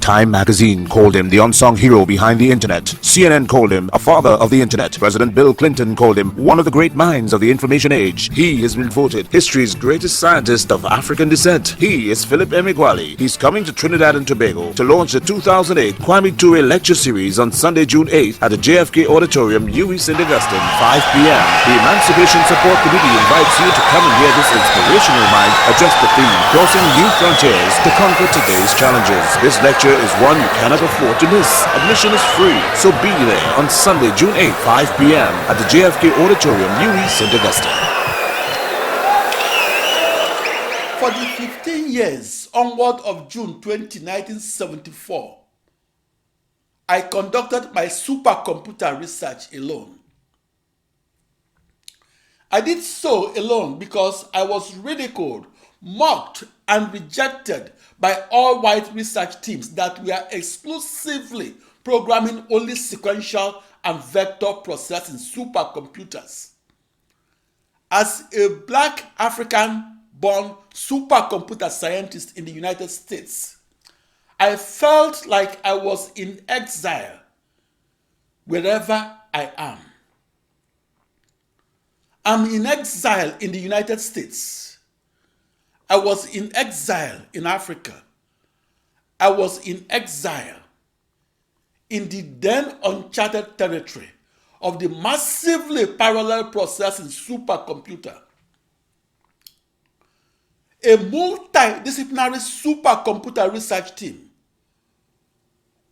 Time magazine called him the unsung hero behind the internet. CNN called him a father of the internet. President Bill Clinton called him one of the great minds of the information age. He has been voted history's greatest scientist of African descent. He is Philip Emeagwali. He's coming to Trinidad and Tobago to launch the 2008 Kwame Ture lecture series on Sunday, June 8th at the JFK Auditorium, UWI St. Augustine, 5 p.m. The Emancipation Support Committee invites you to come and hear this inspirational mind address the theme, crossing new frontiers to conquer today's challenges. This lecture is one you cannot afford to miss. Admission is free, so be there on Sunday, June 8th, 5 p.m. at the JFK Auditorium, UWI St. Augustine. For the 15 years onward of June 20, 1974, I conducted my supercomputer research alone. I did so alone because I was ridiculed, mocked, and rejected by all white research teams that were exclusively programming only sequential and vector processing supercomputers. As a black African-born supercomputer scientist in the United States, I felt like I was in exile wherever I am. I'm in exile in the United States. I was in exile in Africa. I was in exile in the then uncharted territory of the massively parallel processing supercomputer. A multidisciplinary supercomputer research team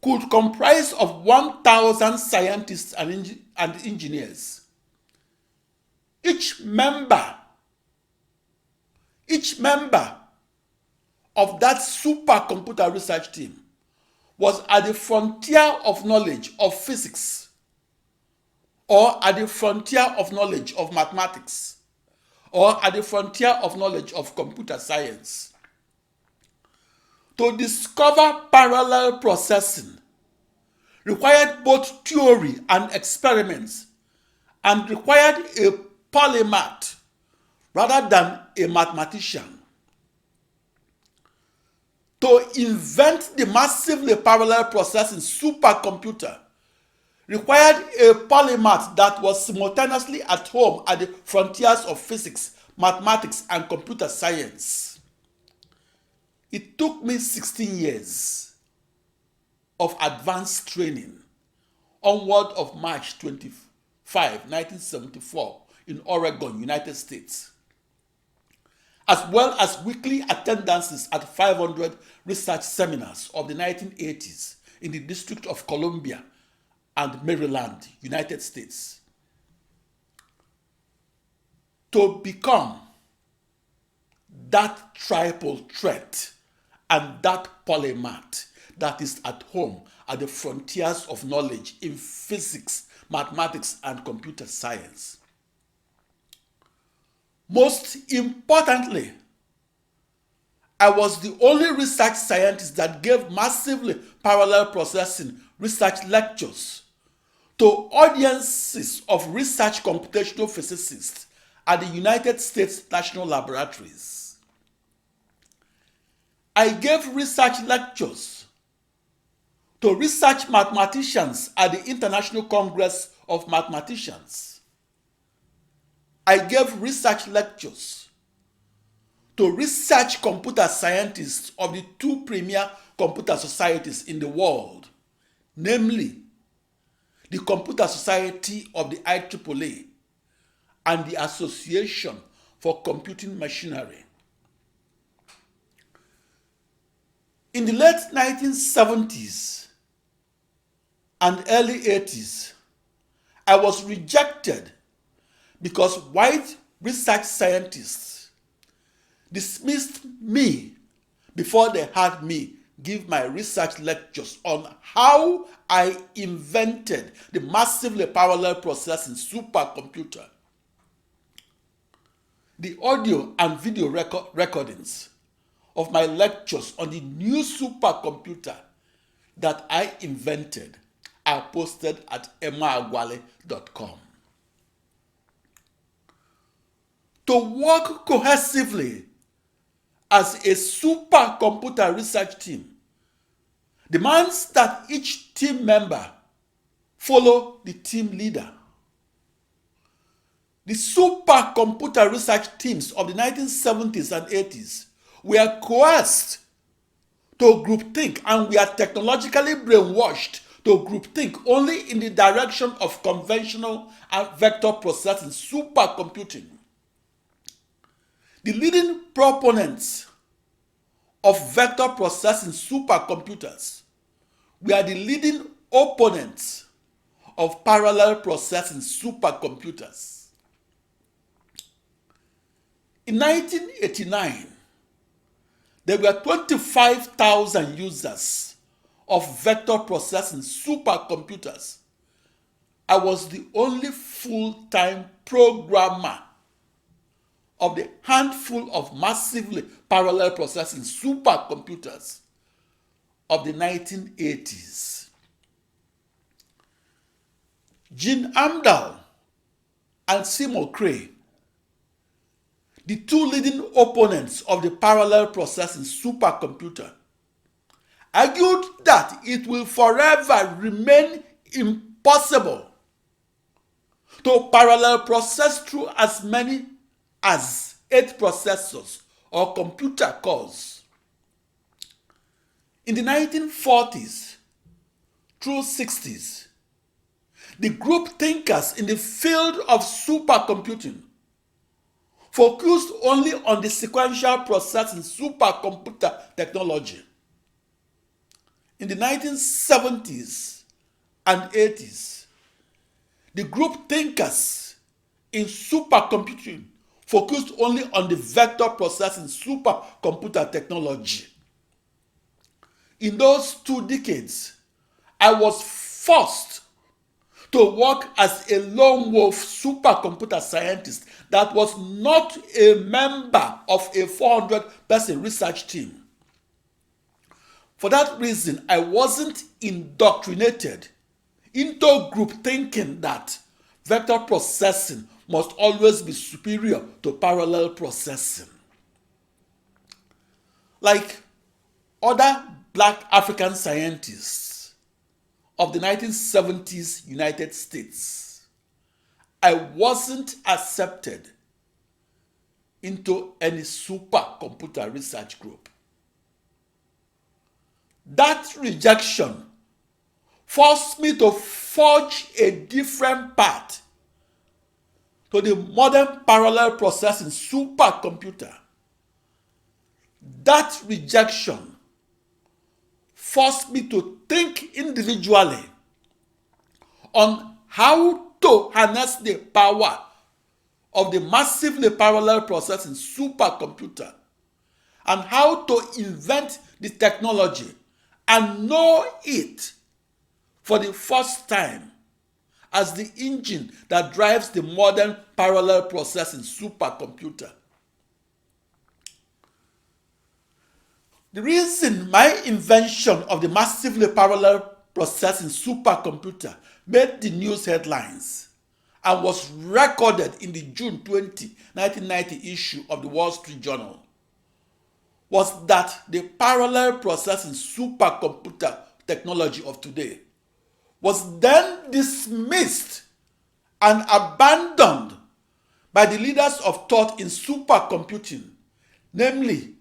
could comprise of 1,000 scientists and engineers. Each member of that supercomputer research team was at the frontier of knowledge of physics, or at the frontier of knowledge of mathematics, or at the frontier of knowledge of computer science. To discover parallel processing required both theory and experiments, and required a polymath rather than a mathematician. To invent the massively parallel processing supercomputer required a polymath that was simultaneously at home at the frontiers of physics, mathematics, and computer science. It took me 16 years of advanced training onward of March 25, 1974 in Oregon, United States, as well as weekly attendances at 500 research seminars of the 1980s in the District of Columbia and Maryland, United States, to become that triple threat and that polymath that is at home at the frontiers of knowledge in physics, mathematics, and computer science. Most importantly, I was the only research scientist that gave massively parallel processing research lectures to audiences of research computational physicists at the United States National Laboratories. I gave research lectures to research mathematicians at the International Congress of Mathematicians. I gave research lectures to research computer scientists of the two premier computer societies in the world, namely the Computer Society of the IEEE and the Association for Computing Machinery. In the late 1970s and early 80s, I was rejected because white research scientists dismissed me before they had me give my research lectures on how I invented the massively parallel processing supercomputer. The audio and video recordings of my lectures on the new supercomputer that I invented are posted at Emeagwali.com. To work cohesively as a supercomputer research team demands that each team member follow the team leader. The supercomputer research teams of the 1970s and 80s were coerced to groupthink and were technologically brainwashed to groupthink only in the direction of conventional and vector processing, supercomputing. The leading proponents of vector processing supercomputers were the leading opponents of parallel processing supercomputers. In 1989, there were 25,000 users of vector processing supercomputers. I was the only full-time programmer of the handful of massively parallel processing supercomputers of the 1980s. Gene Amdahl and Seymour Cray, the two leading opponents of the parallel processing supercomputer, argued that it will forever remain impossible to parallel process through as many as 8 processors or computer cores. In the 1940s through 60s, the group thinkers in the field of supercomputing focused only on the sequential processing supercomputer technology. In the 1970s and 80s, the group thinkers in supercomputing focused only on the vector processing supercomputer technology. In those 2 decades, I was forced to work as a lone wolf supercomputer scientist that was not a member of a 400-person research team. For that reason, I wasn't indoctrinated into group thinking that vector processing must always be superior to parallel processing. Like other Black African scientists of the 1970s United States, I wasn't accepted into any supercomputer research group. That rejection forced me to forge a different path to the modern parallel processing supercomputer. That rejection forced me to think individually on how to harness the power of the massively parallel processing supercomputer and how to invent the technology and know it for the first time as the engine that drives the modern parallel processing supercomputer. The reason my invention of the massively parallel processing supercomputer made the news headlines and was recorded in the June 20, 1990 issue of the Wall Street Journal was that the parallel processing supercomputer technology of today was then dismissed and abandoned by the leaders of thought in supercomputing, namely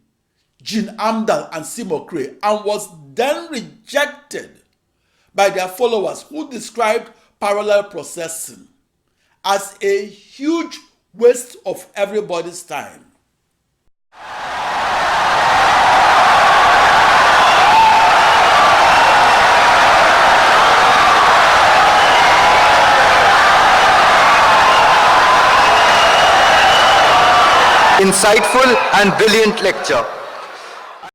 Gene Amdahl and Seymour Cray, and was then rejected by their followers who described parallel processing as a huge waste of everybody's time. Insightful and brilliant lecture.